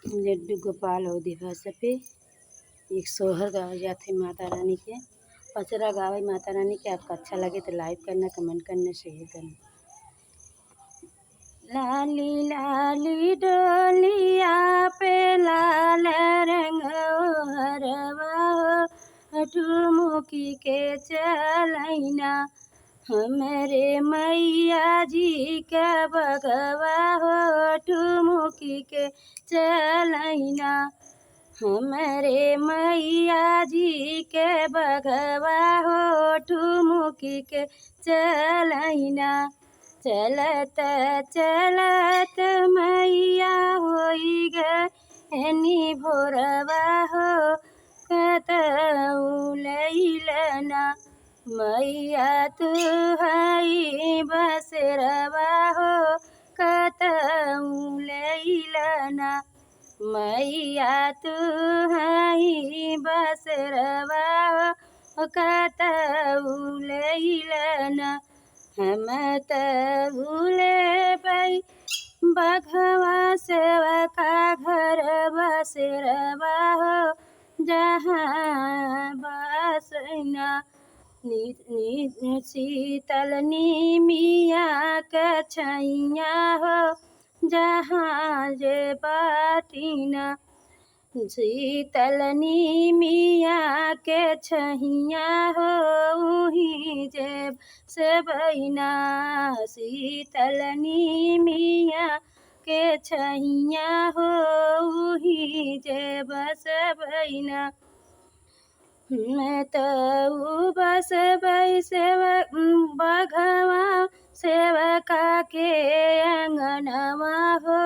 लड्डू गोपाल हो दिवस पे एक सोहर गावे जाथे माता रानी के। पचरा गावे माता रानी के। आपको अच्छा लगे तो लाइक करना, कमेंट करना, शेयर करना। लाली लाली डोलिया पे लाल रंग हरवा ठुमुकी के चलैना हमरे मैया जी के बगवा हो ठुमुकी के चलैना हमरे मैया जी के बगवा हो ठुमुकी के चलैना। चलत चलत मैया होई गनी भोरवा हो कतऊ लैलना मैया तू हई बसरवा हो कतऊ लैलना मैया तू हई बसरवा हो कतऊ लैलना। हम त भूले बई बघवा सेवका घर बसेरवा हो जहाँ बसना शीतल नीमिया के छैया हो जहाँ जे बाटिना शीतल नीमिया के छैया हो उही जे सबैना शीतल नीमिया के छैया हो उही जे बसबैना। मैं तो बसबै बघवा सेवका के अंगनवा हो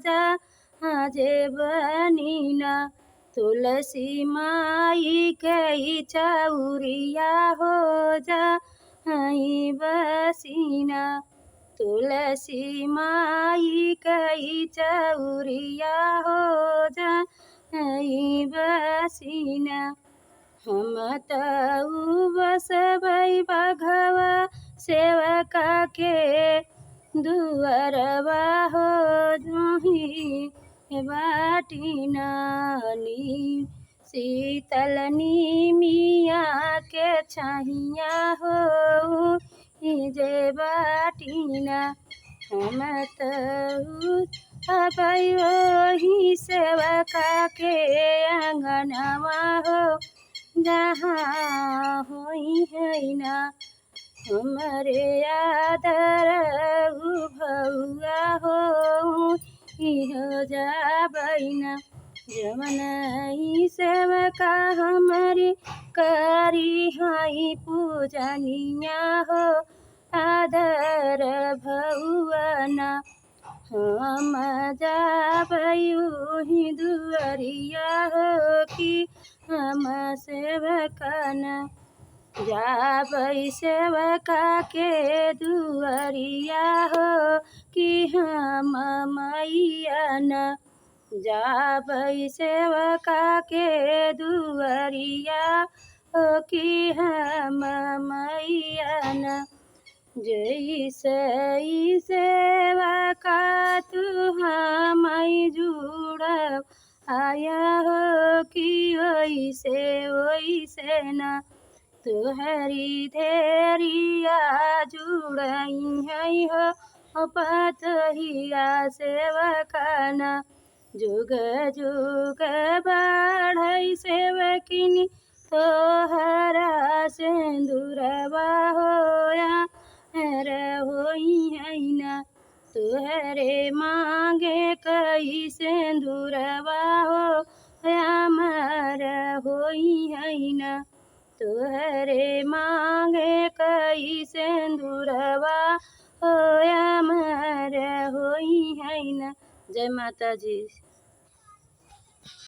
जा जे बनीना तुलसी माई के चौरिया हो जा हई बसीना तुलसी माई के चौरिया हो जा हई बसीना। हम तऊ बसबै बघवा सेवका के दुअरवा हो जही बाटिना शीतल नीमिया के छैया हो जे बाटिना। हम तऊ अबै ओही सेवका के अंगनवा हो जहाँ होई हैना हमरे आदर भौआ हो हो जाबैना जवन ही सेवका हमारी करी हई पूजनिया हो आदर भौआना हम जाबै उही दुअरिया हो कि हम सेवकाना जाबै सेवका के दुअरिया हो कि हम मैयाना जाबै सेवका के दुअरिया हो कि हम मैयाना। जैसे सेवका तू हम जुड़ब आया हो कि ओइसे ना तुहरी धेरिया जुड़ई है हो पतहिया सेवकाना जुग जुग बढ़ई सेवकिनी तोहरा सिंदूरवा होया होई हैना तुहरे मांगे कई सिंदूरवा हो हमार होई हैना तुहरे मांगे कई सिंदूरवा हो हमार होई हैना। जय माता जी।